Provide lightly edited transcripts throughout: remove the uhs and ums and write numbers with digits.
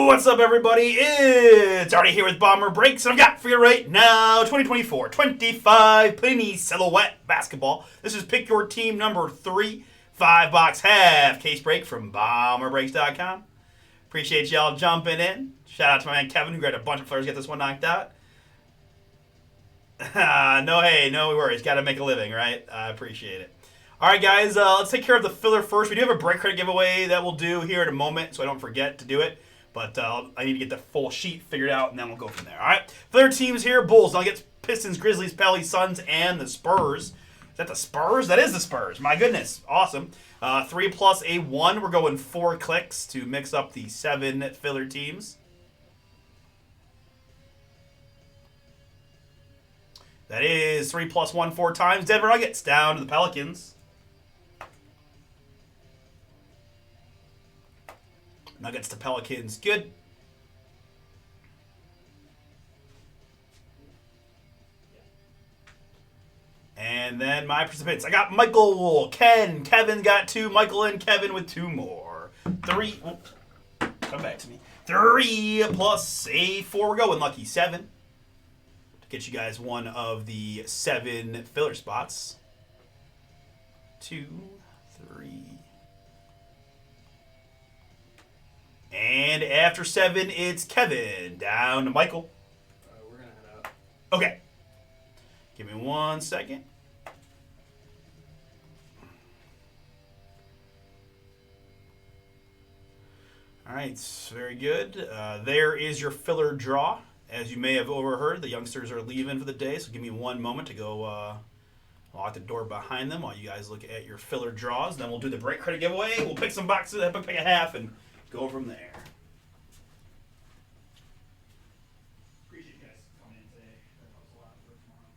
What's up, everybody? It's Artie here with Bomber Breaks, and I've got for you right now 2024-25 Panini Silhouette Basketball. This is Pick Your Team number 3, 5-box half case break from BomberBreaks.com. Appreciate y'all jumping in. Shout out to my man Kevin, who grabbed a bunch of players to get this one knocked out. No worries. Got to make a living, right? I appreciate it. All right, guys, let's take care of the filler first. We do have a break credit giveaway that we'll do here in a moment, so I don't forget to do it. But I need to get the full sheet figured out, and then we'll go from there. All right, filler teams here: Bulls, Nuggets, Pistons, Grizzlies, Pelly, Suns, and the Spurs. Is that the Spurs? That is the Spurs. My goodness, awesome. 3 plus a 1. We're going 4 clicks to mix up the 7 filler teams. That is 3 plus 1 4 times. Denver Nuggets down to the Pelicans. Nuggets to Pelicans, good. And then my participants. I got Michael, Ken, Kevin got 2, Michael and Kevin with 2 more. 3, come back to me. 3 plus a 4, we're going lucky 7. To get you guys one of the 7 filler spots. 2, 3. And after 7, it's Kevin. Down to Michael. We're going to head out. Okay. Give me 1 second. All right, very good. There is your filler draw. As you may have overheard, the youngsters are leaving for the day, so give me 1 moment to go lock the door behind them while you guys look at your filler draws. Then we'll do the break credit giveaway. We'll pick some boxes, pick a half, and go from there. Appreciate you guys coming in today. That helps a lot for tomorrow.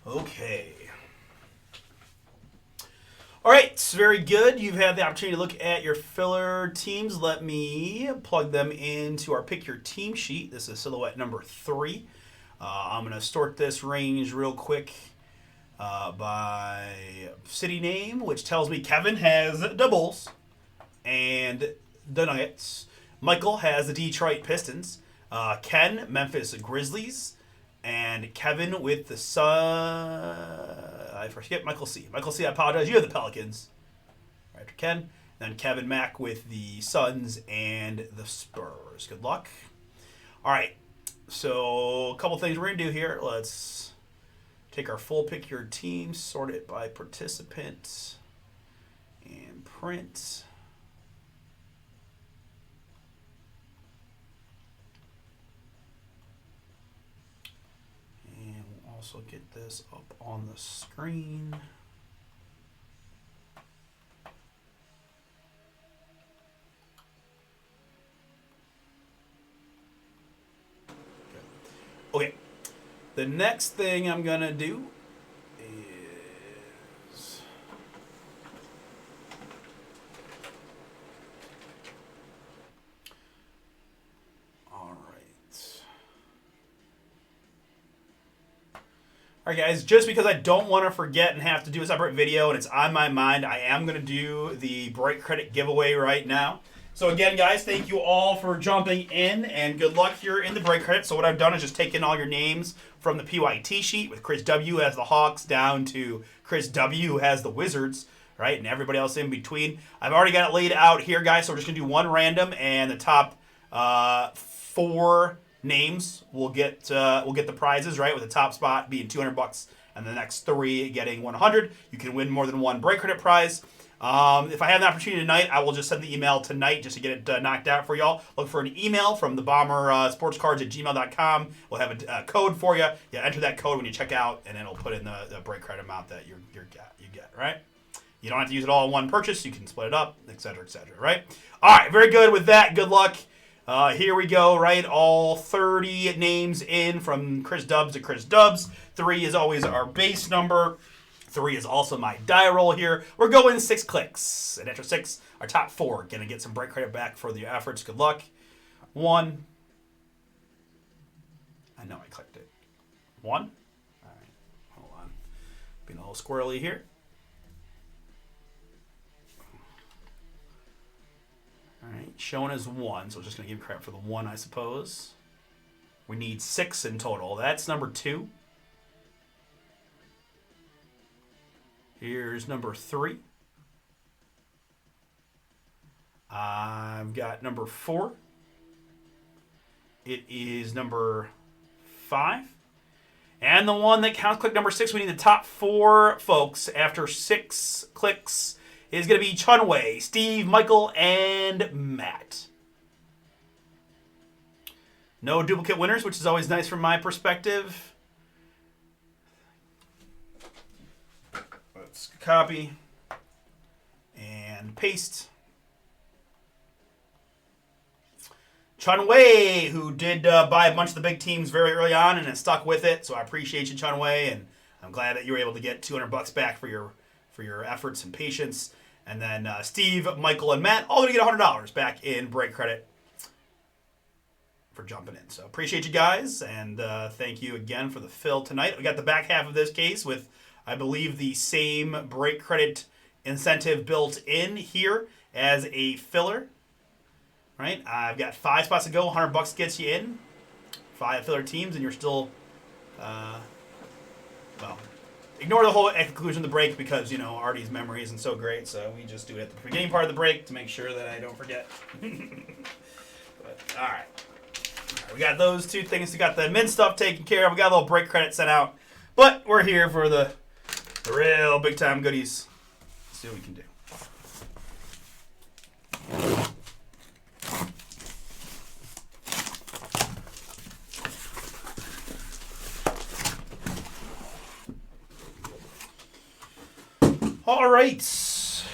Okay. All right, very good. You've had the opportunity to look at your filler teams. Let me plug them into our Pick Your Team sheet. This is silhouette number 3. I'm going to sort this range real quick by city name, which tells me Kevin has the Bulls and the Nuggets. Michael has the Detroit Pistons. Ken, Memphis Grizzlies. And Kevin with the I forget Michael C. Michael C, I apologize. You have the Pelicans. Right after Ken. Then Kevin Mack with the Suns and the Spurs. Good luck. All right. So a couple things we're going to do here. Let's take our full Pick Your Team, sort it by participant, and print. Also get this up on the screen. Okay. The next thing I'm going to do is All right, guys, just because I don't want to forget and have to do a separate video and it's on my mind, I am going to do the break credit giveaway right now. So again, guys, thank you all for jumping in and good luck here in the break credit. So what I've done is just taken all your names from the PYT sheet with Chris W. as the Hawks down to Chris W. who has the Wizards, right, and everybody else in between. I've already got it laid out here, guys, so we're just going to do one random, and the top 4 names will get the prizes, right, with the top spot being $200 and the next 3 getting $100. You can win more than one break credit prize. If I have an opportunity tonight, I will just send the email tonight just to get it knocked out for y'all. Look for an email from the Bomber sportscards@gmail.com. We'll have a code for you. You enter that code when you check out, and it'll put in the break credit amount that you get, right? You don't have to use it all in one purchase. You can split it up, etc., right? All right, very good with that. Good luck. Here we go, right? All 30 names in from Chris Dubs to Chris Dubs. 3 is always our base number. 3 is also my die roll here. We're going 6 clicks. And after 6, our top 4 going to get some break credit back for your efforts. Good luck. 1. I know I clicked it. 1. All right, hold on. Being a little squirrely here. All right, showing as 1, so we're just going to give credit for the 1, I suppose. We need 6 in total. That's number 2. Here's number 3. I've got number 4. It is number 5. And the one that counts click number 6, we need the top 4 folks after 6 clicks is going to be Chunwei, Steve, Michael, and Matt. No duplicate winners, which is always nice from my perspective. Let's copy and paste. Chunwei, who did buy a bunch of the big teams very early on and has stuck with it, so I appreciate you, Chunwei, and I'm glad that you were able to get $200 back for your efforts and patience. And then Steve, Michael, and Matt all going to get $100 back in break credit for jumping in. So appreciate you guys, and thank you again for the fill tonight. We got the back half of this case with, I believe, the same break credit incentive built in here as a filler. Right? I've got 5 spots to go. $100 gets you in. 5 filler teams, and you're still, well, ignore the whole conclusion of the break because, Artie's memory isn't so great, so we just do it at the beginning part of the break to make sure that I don't forget. But, all right. We got those 2 things. We got the mint stuff taken care of. We got a little break credit sent out. But we're here for the real big-time goodies. Let's see what we can do. All right.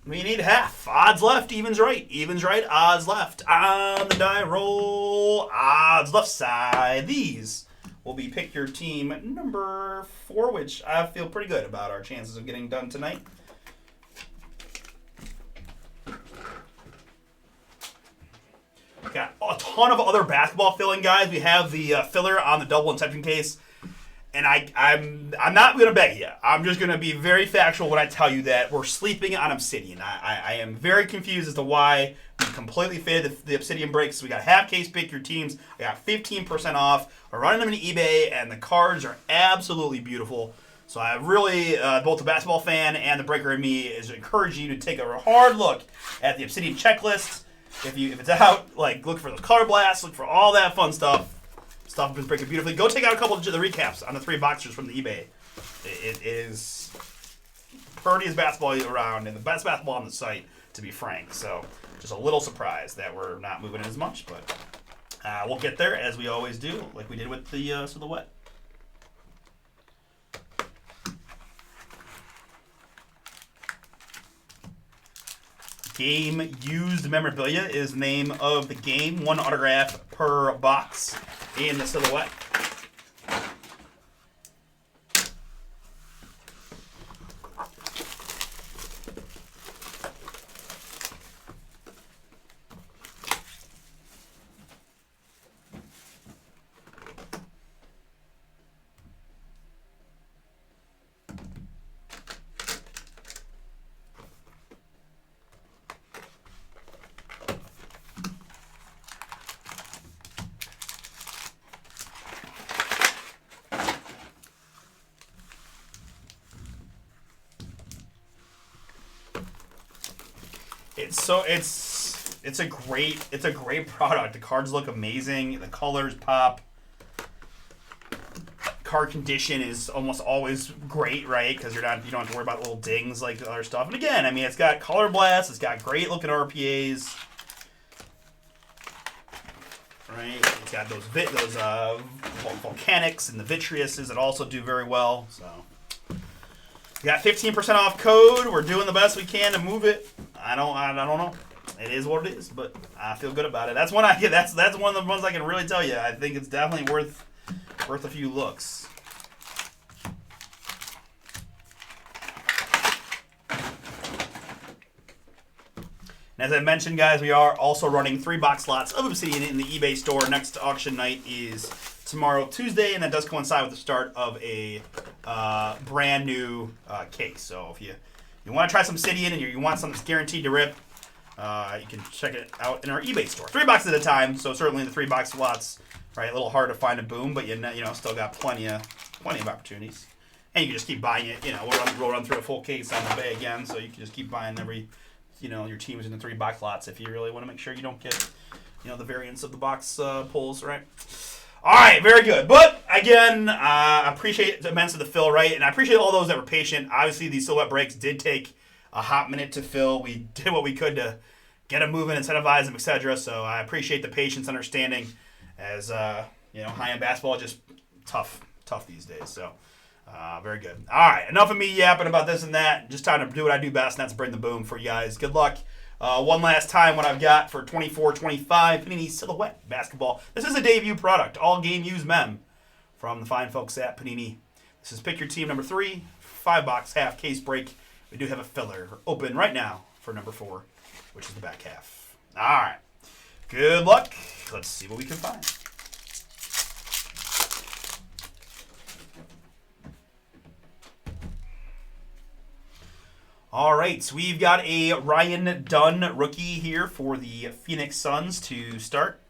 We need half. Odds left, evens right. Evens right, odds left. On the die roll, odds left side. These will be pick your team number 4, which I feel pretty good about our chances of getting done tonight. Got a ton of other basketball filling, guys. We have the filler on the double inception case. And I'm not going to beg you. I'm just going to be very factual when I tell you that we're sleeping on Obsidian. I am very confused as to why we completely faded the Obsidian breaks. We got half case pick your teams. I got 15% off. We're running them in eBay, and the cards are absolutely beautiful. So I really, both the basketball fan and the breaker in me is encouraging you to take a hard look at the Obsidian checklist. If it's out, look for the color blasts, look for all that fun stuff. Stuff has been breaking beautifully. Go take out a couple of the recaps on the 3 boxers from the eBay. It is prettiest basketball around and the best basketball on the site, to be frank. So just a little surprised that we're not moving as much, but we'll get there as we always do, like we did with the Silhouette. Game used memorabilia is the name of the game. 1 autograph per box in the Silhouette. It's a great product. The cards look amazing. The colors pop. card condition is almost always great, right? Because you don't have to worry about little dings like the other stuff. And again, I mean, it's got color blast, it's got great looking RPAs, right? It's got those volcanics and the vitreouses that also do very well. So we got 15% off code. We're doing the best we can to move it. I don't know. It is what it is, but I feel good about it. That's one that's one of the ones I can really tell you. I think it's definitely worth a few looks. And as I mentioned, guys, we are also running 3-box lots of Obsidian in the eBay store. Next auction night is tomorrow, Tuesday, and that does coincide with the start of a brand new case. So if you want to try some Obsidian and you want something that's guaranteed to rip, you can check it out in our eBay store. 3 boxes at a time, so certainly the 3-box lots, right? A little hard to find a boom, but you know still got plenty of opportunities. And you can just keep buying it. We'll run through a full case on the bay again, so you can just keep buying every, your teams in the 3-box lots if you really want to make sure you don't get, the variants of the box pulls, right? All right, very good. But again, I appreciate immensely the fill, right? And I appreciate all those that were patient. Obviously, these silhouette breaks did take a hot minute to fill. We did what we could to get them moving, incentivize them, etc. So I appreciate the patience, understanding, as high-end basketball just tough these days. So very good. All right, enough of me yapping about this and that. Just time to do what I do best, and that's bring the boom for you guys. Good luck. One last time, what I've got for 24-25 Panini Silhouette Basketball. This is a debut product, all game used mem from the fine folks at Panini. This is pick your team number 3, 5-box half case break. We do have a filler open right now for number 4, which is the back half. All right. Good luck. Let's see what we can find. All right, so we've got a Ryan Dunn rookie here for the Phoenix Suns to start.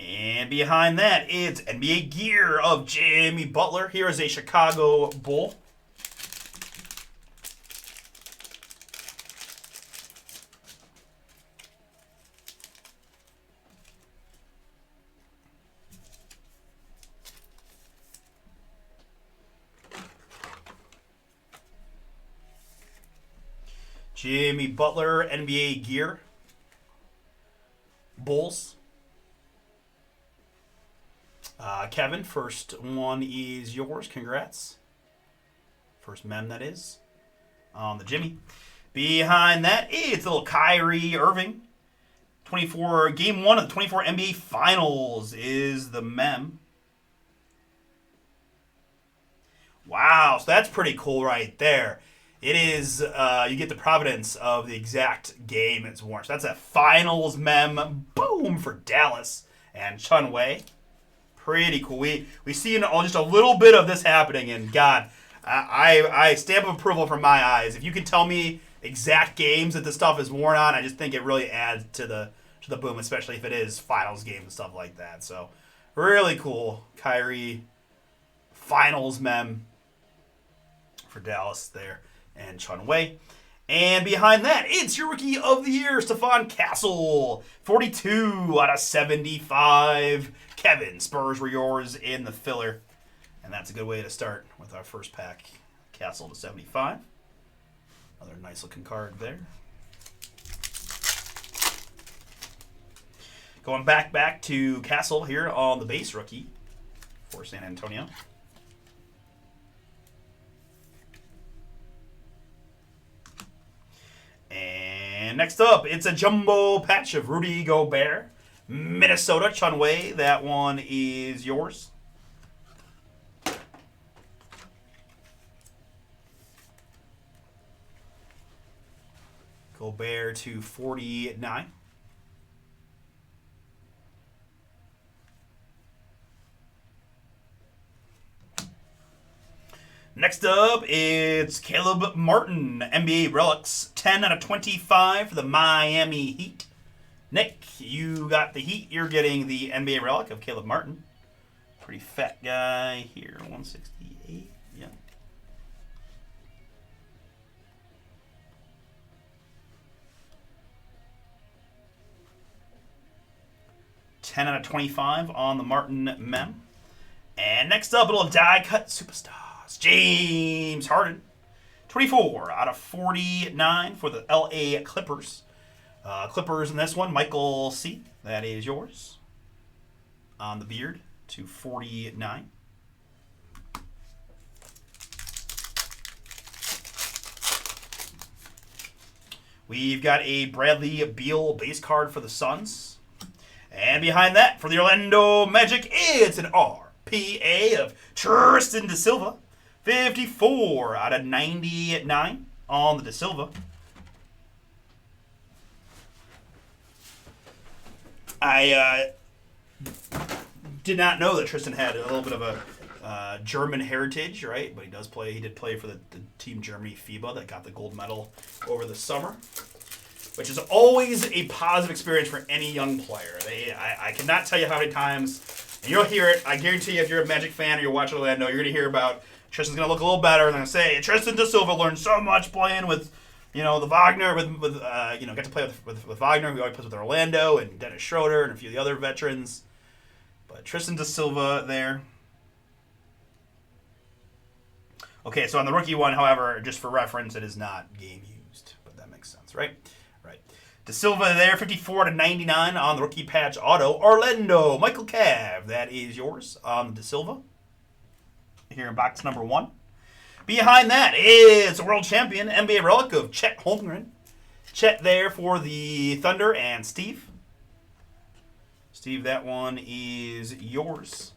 And behind that, it's NBA gear of Jimmy Butler. Here is a Chicago Bull. Jimmy Butler, NBA gear. Bulls. Kevin, first one is yours. Congrats. First mem, that is. On the Jimmy. Behind that, it's a little Kyrie Irving. 24, game 1 of the 24 NBA Finals is the mem. Wow, so that's pretty cool right there. It is, you get the provenance of the exact game it's worn. So that's a Finals mem. Boom for Dallas and Chun Wei. Pretty cool. We see just a little bit of this happening, and God, I stamp of approval from my eyes. If you can tell me exact games that this stuff is worn on, I just think it really adds to the boom, especially if it is Finals games and stuff like that. So really cool. Kyrie Finals mem for Dallas there and Chun Wei. And behind that, it's your Rookie of the Year, Stephon Castle. 42 out of 75. Kevin, Spurs were yours in the filler. And that's a good way to start with our first pack. Castle to 75. Another nice looking card there. Going back to Castle here on the base rookie for San Antonio. And next up, it's a jumbo patch of Rudy Gobert. Minnesota, Chun Wei. That one is yours. Gobert to 49. Next up, it's Caleb Martin, NBA Relics, 10 out of 25 for the Miami Heat. Nick, you got the Heat. You're getting the NBA Relic of Caleb Martin. Pretty fat guy here, 168. Yeah. 10 out of 25 on the Martin Mem. And next up, a little die-cut superstars. James Harden. 24 out of 49 for the LA Clippers. Clippers in this one, Michael C. That is yours. On the beard to 49. We've got a Bradley Beal base card for the Suns. And behind that, for the Orlando Magic, it's an RPA of Tristan da Silva. 54 out of 99 on the da Silva. I did not know that Tristan had a little bit of a German heritage, right? But he does play. He did play for the Team Germany FIBA that got the gold medal over the summer, which is always a positive experience for any young player. I cannot tell you how many times, and you'll hear it. I guarantee you, if you're a Magic fan or you're watching Orlando, you're going to hear about Tristan's going to look a little better. They're going to say Tristan da Silva learned so much playing with, the Wagner, got to play with Wagner, who always plays with Orlando, and Dennis Schroeder and a few of the other veterans. But Tristan da Silva there. Okay, so on the rookie one, however, just for reference, it is not game used, but that makes sense, right? Right. Da Silva there, 54 to 99 on the rookie patch auto. Orlando, Michael Cav, that is yours on the Da Silva. Here in box number 1. Behind that is a world champion NBA relic of Chet Holmgren. Chet there for the Thunder and Steve. Steve, that one is yours.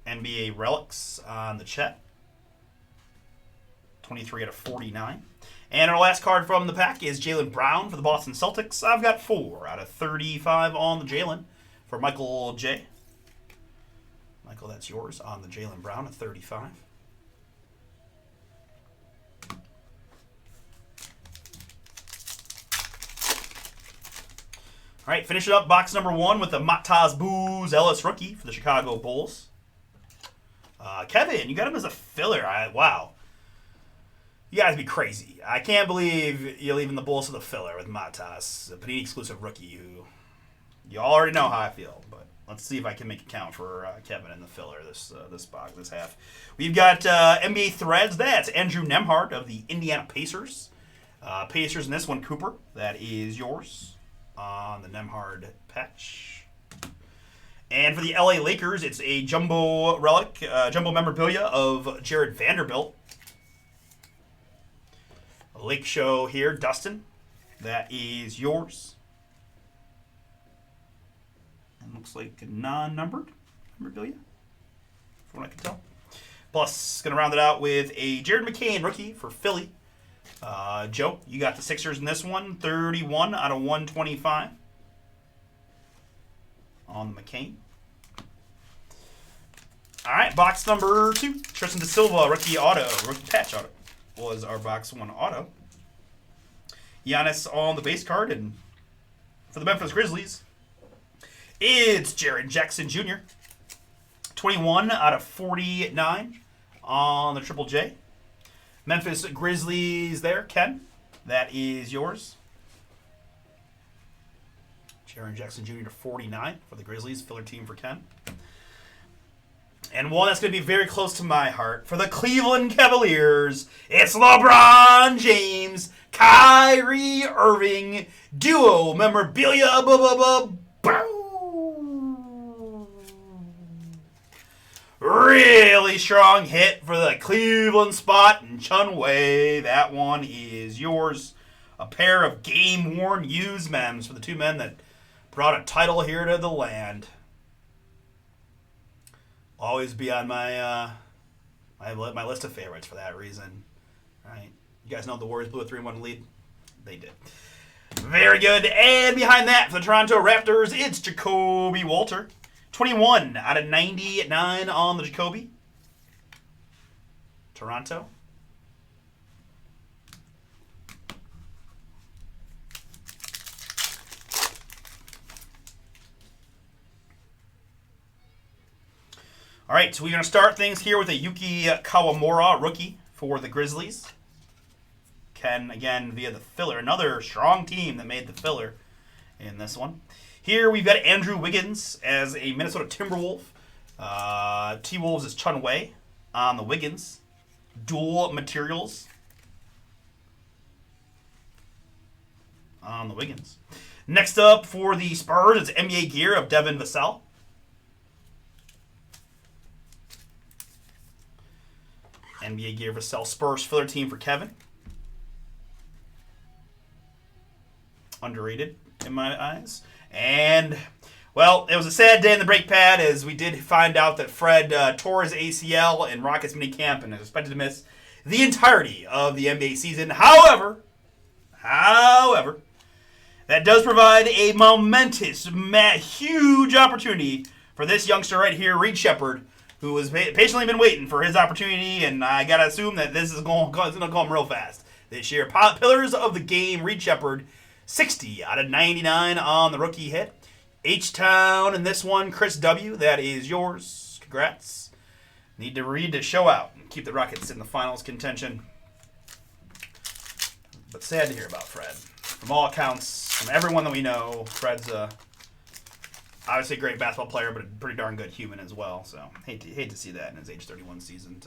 NBA relics on the Chet. 23 out of 49. And our last card from the pack is Jaylen Brown for the Boston Celtics. I've got 4 out of 35 on the Jaylen for Michael J. Michael, that's yours on the Jaylen Brown at 35. All right, finish it up. Box number 1 with the Mataz Booz Ellis rookie for the Chicago Bulls. Kevin, you got him as a filler. Wow. You guys be crazy. I can't believe you're leaving the Bulls as a filler with Mataz, a Panini exclusive rookie who you already know how I feel. But let's see if I can make it count for Kevin in the filler this box, this half. We've got NBA Threads. That's Andrew Nembhard of the Indiana Pacers. Pacers in this one, Cooper. That is yours on the Nembhard patch. And for the LA Lakers, it's a jumbo relic, jumbo memorabilia of Jared Vanderbilt. A Lake Show here, Dustin. That is yours. And looks like a non-numbered memorabilia, from what I can tell. Plus, going to round it out with a Jared McCain rookie for Philly. Joe, you got the Sixers in this one, 31 out of 125 on the McCain. All right, box number 2. Tristan da Silva, rookie patch auto was our box 1 auto. Giannis on the base card, and for the Memphis Grizzlies, it's Jaren Jackson Jr. 21 out of 49 on the Triple J. Memphis Grizzlies there, Ken. That is yours. Jaren Jackson Jr. to 49 for the Grizzlies, filler team for Ken. And one that's going to be very close to my heart. For the Cleveland Cavaliers, it's LeBron James, Kyrie Irving, duo memorabilia. Really strong hit for the Cleveland spot and Chunway. That one is yours. A pair of game-worn used mems for the two men that brought a title here to the land. Always be on my my list of favorites for that reason. Right? You guys know the Warriors blew a 3-1 lead? They did. Very good. And behind that, for the Toronto Raptors, it's Jacoby Walter. 21 out of 99 on the Jacoby. Toronto. All right, so we're going to start things here with a Yuki Kawamura rookie for the Grizzlies. Ken, again, via the filler. Another strong team that made the filler in this one. Here we've got Andrew Wiggins as a Minnesota Timberwolf. T-Wolves is Chun Wei on the Wiggins. Dual materials on the Wiggins. Next up for the Spurs, it's NBA gear of Devin Vassell. NBA gear Vassell Spurs filler team for Kevin. Underrated in my eyes. And, well, it was a sad day in the break pad as we did find out that Fred tore his ACL in Rockets minicamp and is expected to miss the entirety of the NBA season. However, that does provide a momentous, huge opportunity for this youngster right here, Reed Shepherd, who has patiently been waiting for his opportunity, and I got to assume that this is going to come real fast this year. Pillars of the game, Reed Shepherd, 60 out of 99 on the rookie hit. H-Town in this one, Chris W., that is yours. Congrats. Need to Reed to show out and keep the Rockets in the finals contention. But sad to hear about Fred. From all accounts, from everyone that we know, Fred's obviously a great basketball player, but a pretty darn good human as well. So hate to see that in his age 31 season.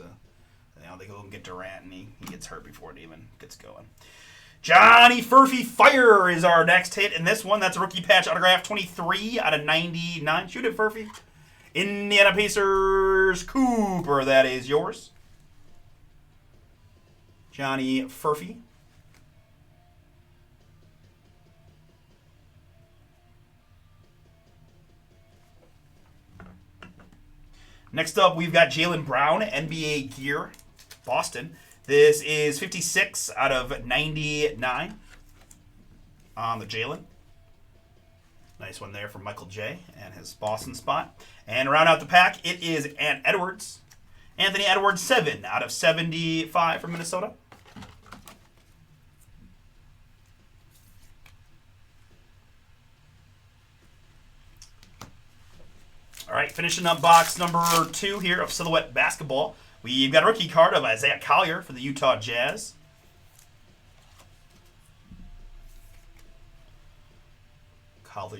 They go and get Durant, and he gets hurt before it even gets going. Johnny Furphy Fire is our next hit in this one. That's a rookie patch autograph, 23 out of 99. Shoot it, Furphy. Indiana Pacers Cooper, that is yours. Johnny Furphy. Next up, we've got Jaylen Brown, NBA gear, Boston. This is 56 out of 99 on the Jaylen. Nice one there from Michael J. and his Boston spot. And round out the pack, it is Edwards. Anthony Edwards, 7 out of 75 from Minnesota. All right, finishing up box number 2 here of Silhouette Basketball. We've got a rookie card of Isaiah Collier for the Utah Jazz.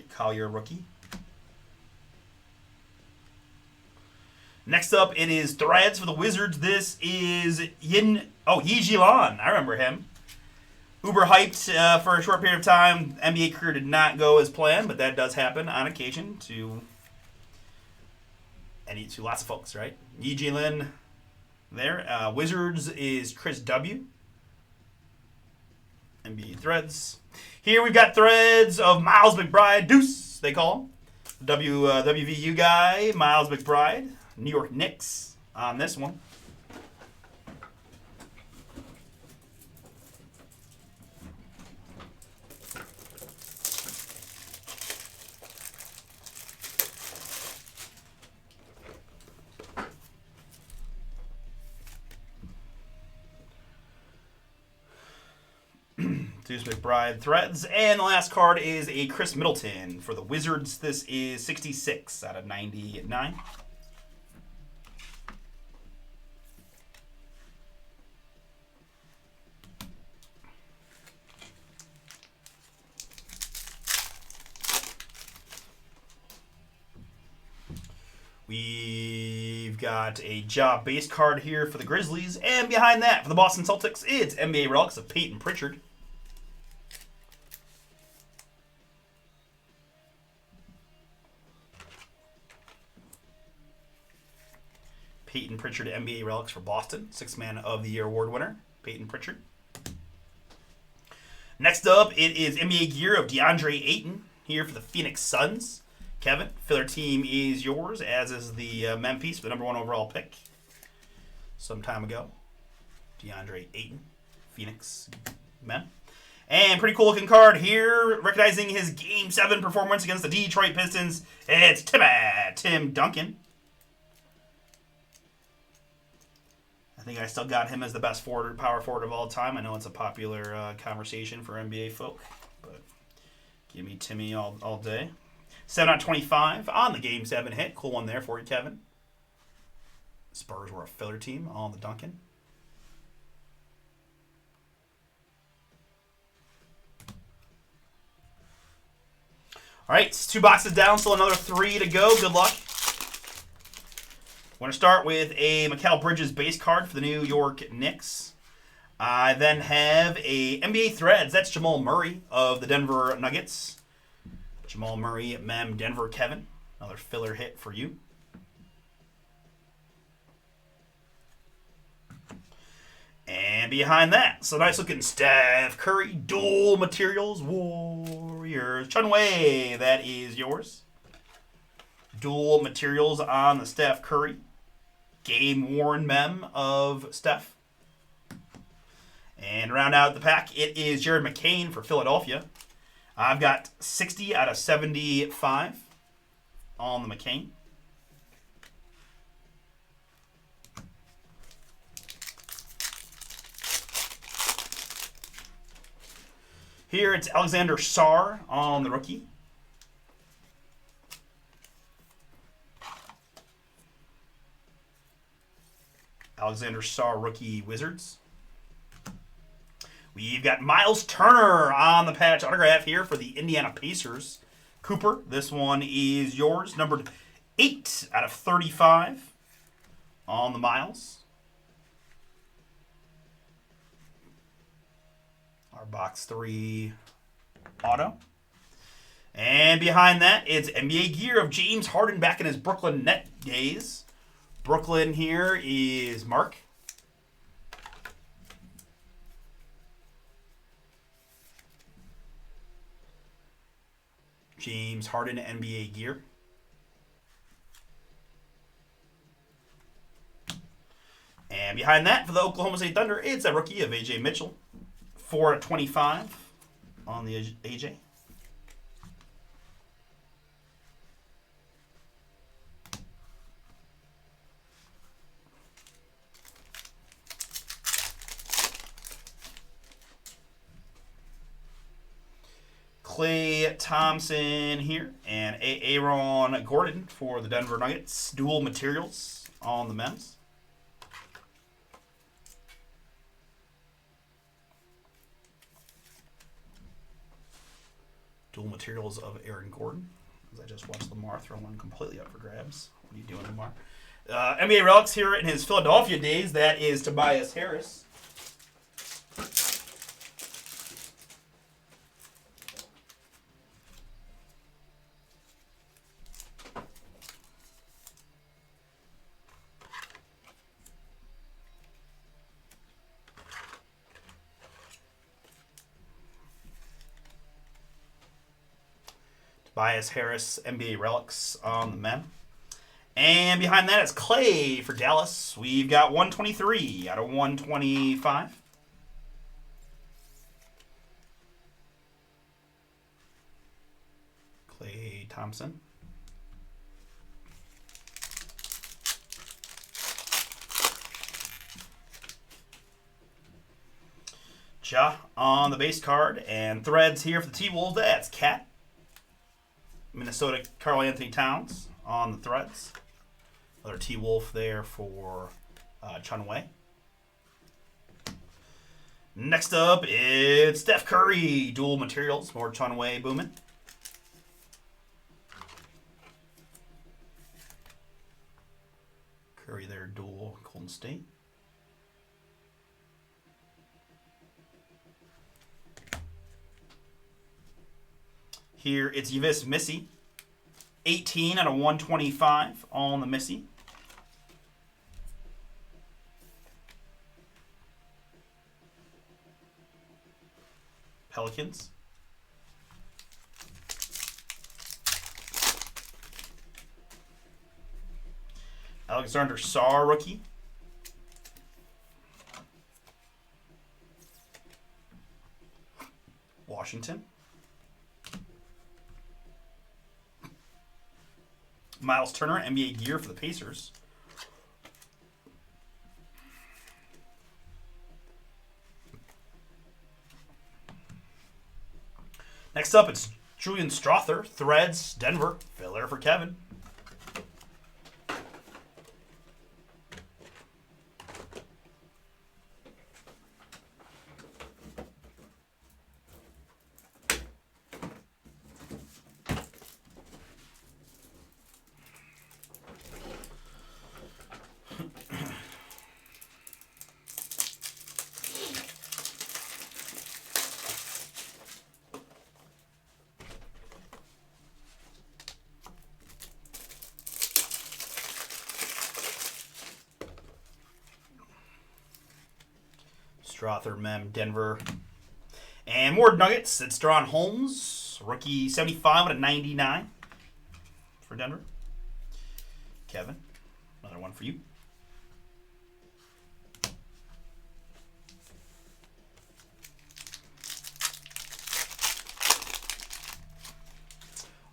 Collier rookie. Next up, it is Threads for the Wizards. This is Yi Jilan. I remember him. Uber hyped for a short period of time. NBA career did not go as planned, but that does happen on occasion to lots of folks, right? Yi Jilan there. Wizards is Chris W. NBA Threads. Here we've got Threads of Miles McBride. Deuce, they call him. WVU guy, Miles McBride. New York Knicks on this one. Deuce McBride Threads. And the last card is a Chris Middleton for the Wizards. This is 66 out of 99. We've got a job base card here for the Grizzlies. And behind that, for the Boston Celtics, it's NBA relics of Peyton Pritchard. Peyton Pritchard NBA relics for Boston. 6th Man of the Year award winner, Peyton Pritchard. Next up, it is NBA gear of DeAndre Ayton here for the Phoenix Suns. Kevin, filler team is yours, as is the Memphis, the #1 overall pick some time ago. DeAndre Ayton, Phoenix men. And pretty cool looking card here, recognizing his Game 7 performance against the Detroit Pistons. It's Tim Duncan. I think I still got him as the best power forward of all time. I know it's a popular conversation for NBA folk, but give me Timmy all day. 7 out of 25 on the Game 7 hit. Cool one there for you, Kevin. Spurs were a filler team on the Duncan. All right, 2 boxes down, still another 3 to go. Good luck. We're going to start with a Mikal Bridges base card for the New York Knicks. I then have a NBA Threads. That's Jamal Murray of the Denver Nuggets. Jamal Murray, Mem, Denver, Kevin. Another filler hit for you. And behind that, so nice looking Steph Curry, dual materials, Warriors. Chunwei, that is yours. Dual materials on the Steph Curry. Game worn mem of Steph. And round out the pack, it is Jared McCain for Philadelphia. I've got 60 out of 75 on the McCain. Here it's Alexander Sarr on the rookie. Alexander Sarr, rookie Wizards. We've got Miles Turner on the patch autograph here for the Indiana Pacers. Cooper, this one is yours. Numbered 8 out of 35 on the Miles. Our box 3 auto. And behind that, it's NBA gear of James Harden back in his Brooklyn Net days. Brooklyn here is Mark. James Harden NBA gear. And behind that, for the Oklahoma City Thunder, it's a rookie of AJ Mitchell. 4 out of 25 on the AJ. Klay Thompson here, and Aaron Gordon for the Denver Nuggets. Dual materials on the men's. Dual materials of Aaron Gordon. As I just watched Lamar throw one completely up for grabs. What are you doing, Lamar? NBA relics here in his Philadelphia days. That is Tobias Harris. Tobias Harris, NBA relics on the men. And behind that is Klay for Dallas. We've got 123 out of 125. Klay Thompson. Ja on the base card. And threads here for the T-Wolves. That's Cat. Minnesota Karl Anthony Towns on the threads. Another T-Wolf there for Chunwei. Next up, it's Steph Curry. Dual materials. More Chunwei booming. Curry there, dual Golden State. Here it's Yves Missy. 18 out of 125 on the Missy. Pelicans. Alexander Sarr, rookie. Washington. Miles Turner, NBA gear for the Pacers. Next up, it's Julian Strother, threads, Denver, filler for Kevin. Strother, Mem, Denver. And more Nuggets. It's Deron Holmes. Rookie 75 out of 99 for Denver. Kevin, another one for you.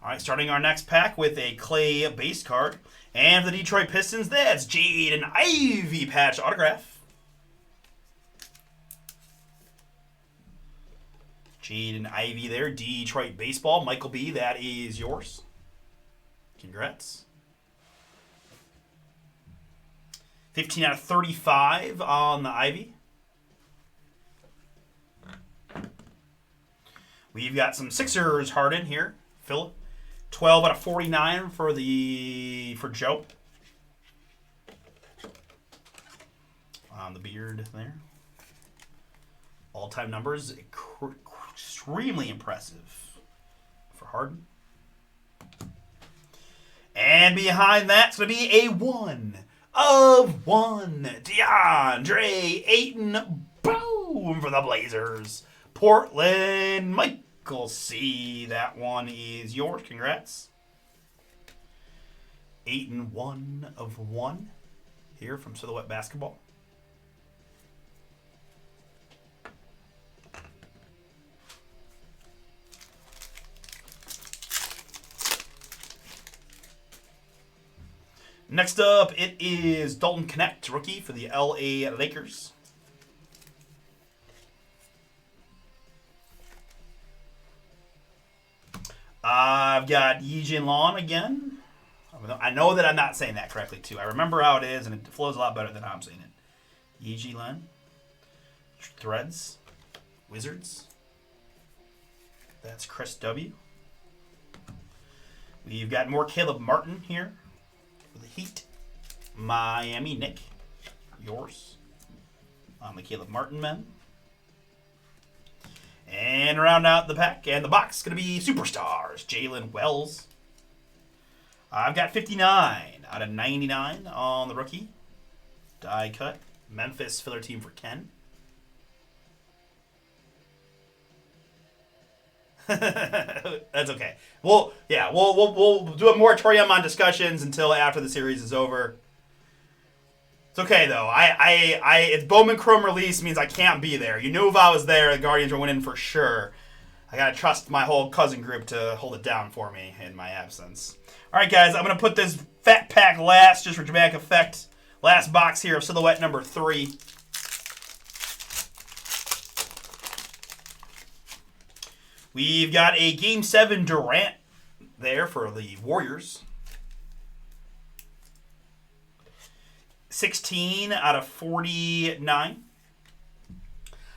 All right, starting our next pack with a Clay base card. And for the Detroit Pistons, that's Jaden Ivey patch autograph. Jaden Ivey there, Detroit Baseball. Michael B., that is yours. Congrats. 15 out of 35 on the Ivy. We've got some Sixers Harden here. Philip. 12 out of 49 for Joe. On the beard there. All-time numbers, extremely impressive for Harden. And behind that's going to be a 1 of 1. DeAndre Ayton, boom, for the Blazers. Portland, Michael C. That one is yours. Congrats. Ayton, 1 of 1 here from Silhouette Basketball. Next up, it is Dalton Knecht, rookie for the LA Lakers. I've got Yijin Lon again. I know that I'm not saying that correctly, too. I remember how it is, and it flows a lot better than how I'm saying it. Yijin Lon. Threads. Wizards. That's Chris W. We've got more Caleb Martin here. The Heat. Miami, Nick. Yours. On the Caleb Martin men. And round out the pack. And the box is going to be Superstars. Jalen Wells. I've got 59 out of 99 on the rookie. Die cut. Memphis filler team for Ken. That's okay. We'll do a moratorium on discussions until after the series is over. It's okay though. It's Bowman Chrome release means I can't be there. You knew if I was there, the Guardians were winning for sure. I gotta trust my whole cousin group to hold it down for me in my absence. All right, guys, I'm gonna put this fat pack last, just for dramatic effect. Last box here of Silhouette number 3. We've got a Game 7 Durant there for the Warriors. 16 out of 49. I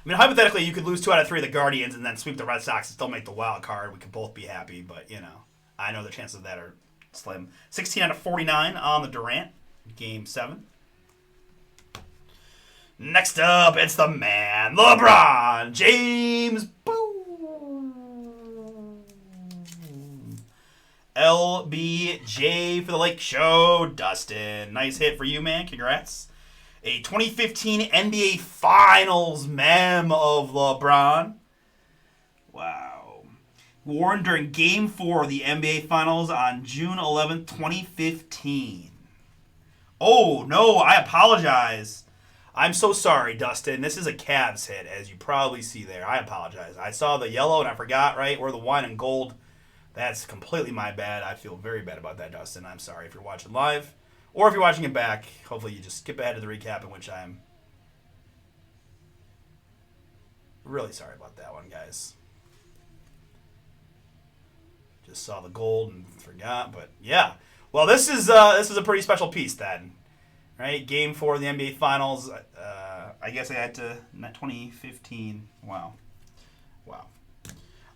mean, hypothetically, you could lose 2 out of 3 of the Guardians and then sweep the Red Sox and still make the wild card. We could both be happy, but, you know, I know the chances of that are slim. 16 out of 49 on the Durant, Game 7. Next up, it's the man, LeBron James. Boom. LBJ for the Lake Show. Dustin, nice hit for you, man. Congrats. A 2015 NBA Finals mem of LeBron. Wow. Worn during Game 4 of the NBA Finals on June 11th, 2015. Oh, no, I apologize. I'm so sorry, Dustin. This is a Cavs hit, as you probably see there. I apologize. I saw the yellow and I forgot, right? Or the wine and gold. That's completely my bad. I feel very bad about that, Dustin. I'm sorry if you're watching live. Or if you're watching it back, hopefully you just skip ahead to the recap, in which I'm really sorry about that one, guys. Just saw the gold and forgot, but yeah. Well, this is a pretty special piece then, right? Game 4 of the NBA Finals. I guess I had to 2015. Wow.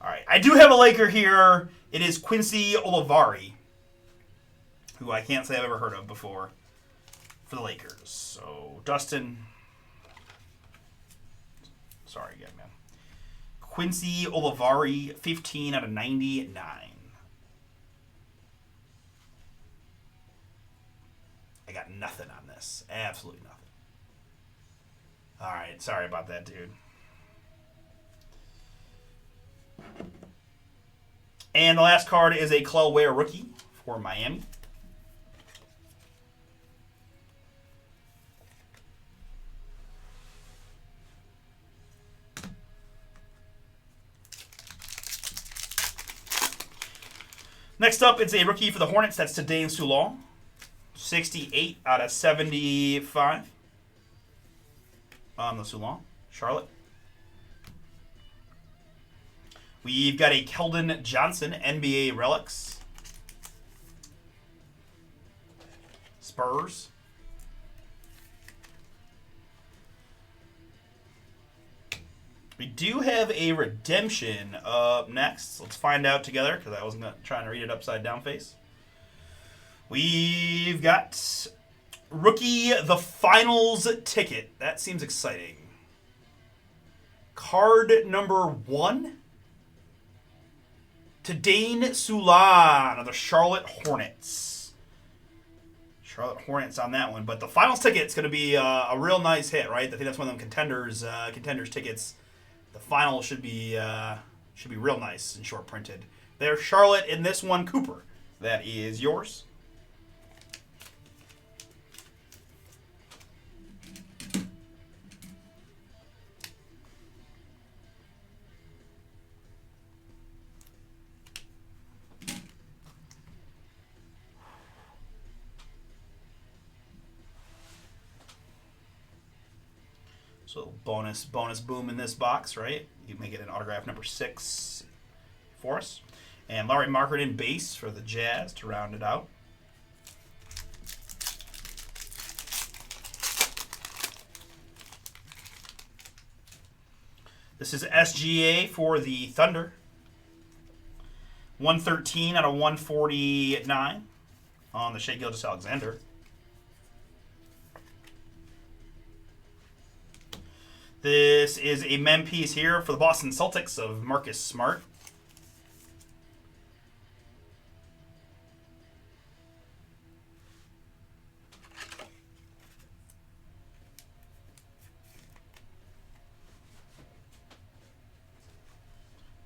All right, I do have a Laker here. It is Quincy Olivari, who I can't say I've ever heard of before, for the Lakers. So, Dustin, sorry again, man. Quincy Olivari, 15 out of 99. I got nothing on this. Absolutely nothing. All right, sorry about that, dude. And the last card is a Chloe Ware rookie for Miami. Next up, it's a rookie for the Hornets. That's Tadane Soulon. 68 out of 75 on the Soulon. Charlotte. We've got a Keldon Johnson, NBA Relics. Spurs. We do have a redemption up next. Let's find out together, because I wasn't trying to read it upside down face. We've got Rookie the Finals ticket. That seems exciting. Card number 1. Tadane Soulon of the Charlotte Hornets. Charlotte Hornets on that one. But the Finals ticket's going to be a real nice hit, right? I think that's one of them contenders tickets. The final should be real nice and short printed. There's Charlotte in this one. Cooper, that is yours. So bonus boom in this box, right? You may get an autograph number 6 for us. And Larry Marketing base for the Jazz to round it out. This is SGA for the Thunder. 113 out of 149 on the Shai Gilgeous-Alexander. This is a mem piece here for the Boston Celtics of Marcus Smart.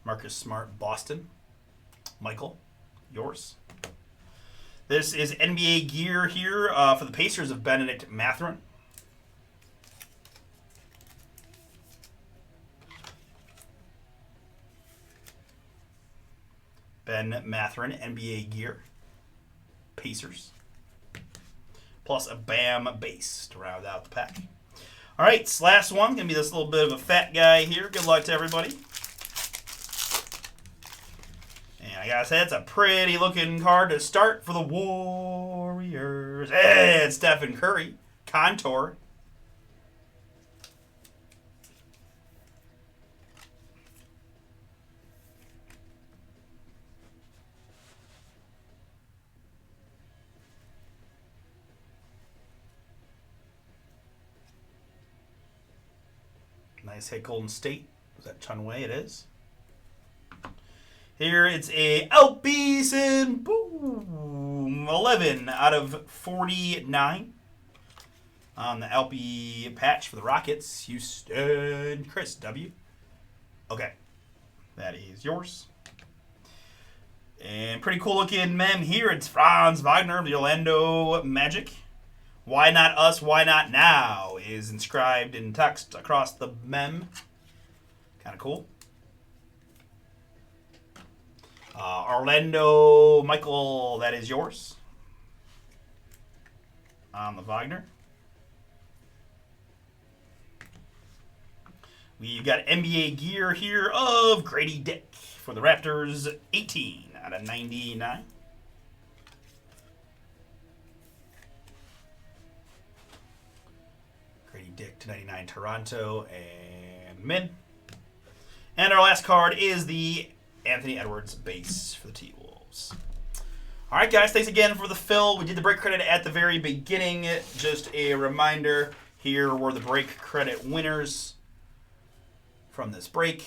Marcus Smart, Boston. Michael, yours. This is NBA gear here for the Pacers of Benedict Mathurin. Ben Mathurin, NBA gear. Pacers. Plus a BAM base to round out the pack. All right, last one. Going to be this little bit of a fat guy here. Good luck to everybody. And I gotta say, it's a pretty looking card to start for the Warriors. Hey, it's Stephen Curry. Contour. Nice hit, Golden State. Is that Chunway? It is. Here it's a Alpison boom. 11 out of 49 on the Alpi patch for the Rockets. Houston. Chris W. Okay. That is yours. And pretty cool looking mem here. It's Franz Wagner of the Orlando Magic. Why not us, why not now is inscribed in text across the mem. Kind of cool. Orlando, Michael, that is yours. On the Wagner. We've got NBA gear here of Grady Dick for the Raptors, 18 out of 99. Dick to 99 Toronto and Min. And our last card is the Anthony Edwards base for the T-Wolves. All right, guys, thanks again for the fill. We did the break credit at the very beginning. Just a reminder, here were the break credit winners from this break.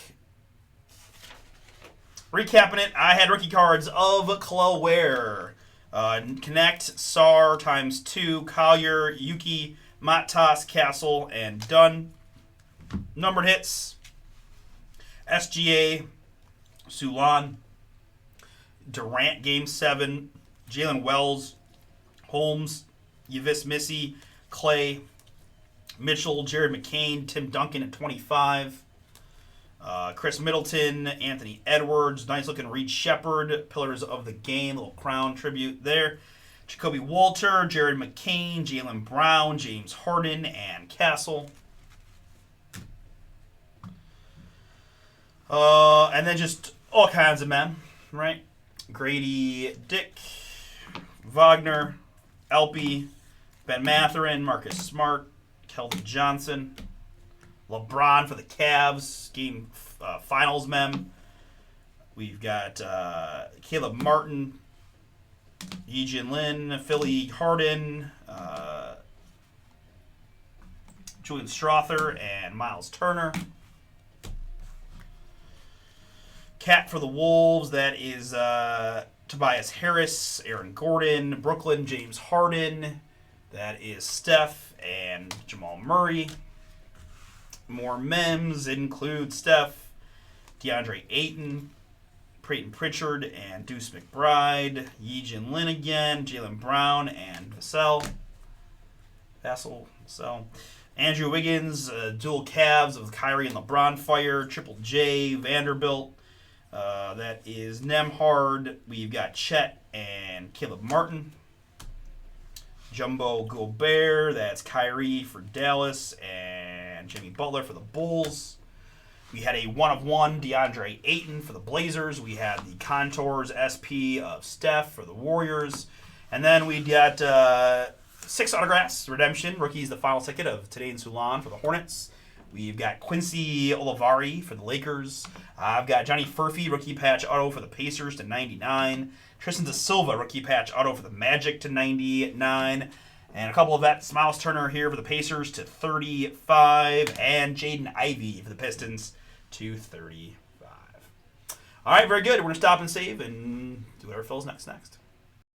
Recapping it, I had rookie cards of Chloe Ware, Connect, SAR ×2, Collier, Yuki, Matas, Castle, and Dunn. Numbered hits. SGA, Sulan, Durant Game 7, Jalen Wells, Holmes, Yavis Missy, Clay, Mitchell, Jared McCain, Tim Duncan at 25. Chris Middleton, Anthony Edwards, nice looking Reed Shepard, Pillars of the Game, little crown tribute there. Jacoby Walter, Jared McCain, Jaylen Brown, James Harden, and Castle. And then just all kinds of men, right? Grady Dick, Wagner, Elpy, Ben Matherin, Marcus Smart, Keldon Johnson, LeBron for the Cavs, game finals mem. We've got Caleb Martin, Yijin Lin, Philly Harden, Julian Strother, and Miles Turner. Cat for the Wolves, that is Tobias Harris, Aaron Gordon, Brooklyn, James Harden. That is Steph and Jamal Murray. More mems include Steph, DeAndre Ayton, Peyton Pritchard, and Deuce McBride. Yijin Lin again, Jaylen Brown, and Vassell. Andrew Wiggins, dual Cavs with Kyrie and LeBron fire. Triple J, Vanderbilt. That is Nemhard. We've got Chet and Caleb Martin. Jumbo Gobert. That's Kyrie for Dallas and Jimmy Butler for the Bulls. We had a 1-of-1 DeAndre Ayton for the Blazers. We had the Contours SP of Steph for the Warriors. And then we got 6 autographs. Redemption. Rookies, the final ticket of Today in Sulan for the Hornets. We've got Quincy Olivari for the Lakers. I've got Johnny Furphy, rookie patch auto for the Pacers to 99. Tristan Da Silva, rookie patch auto for the Magic to 99. And a couple of that Miles Turner here for the Pacers to 35. And Jaden Ivey for the Pistons to 35. All right, very good. We're going to stop and save and do whatever fills next.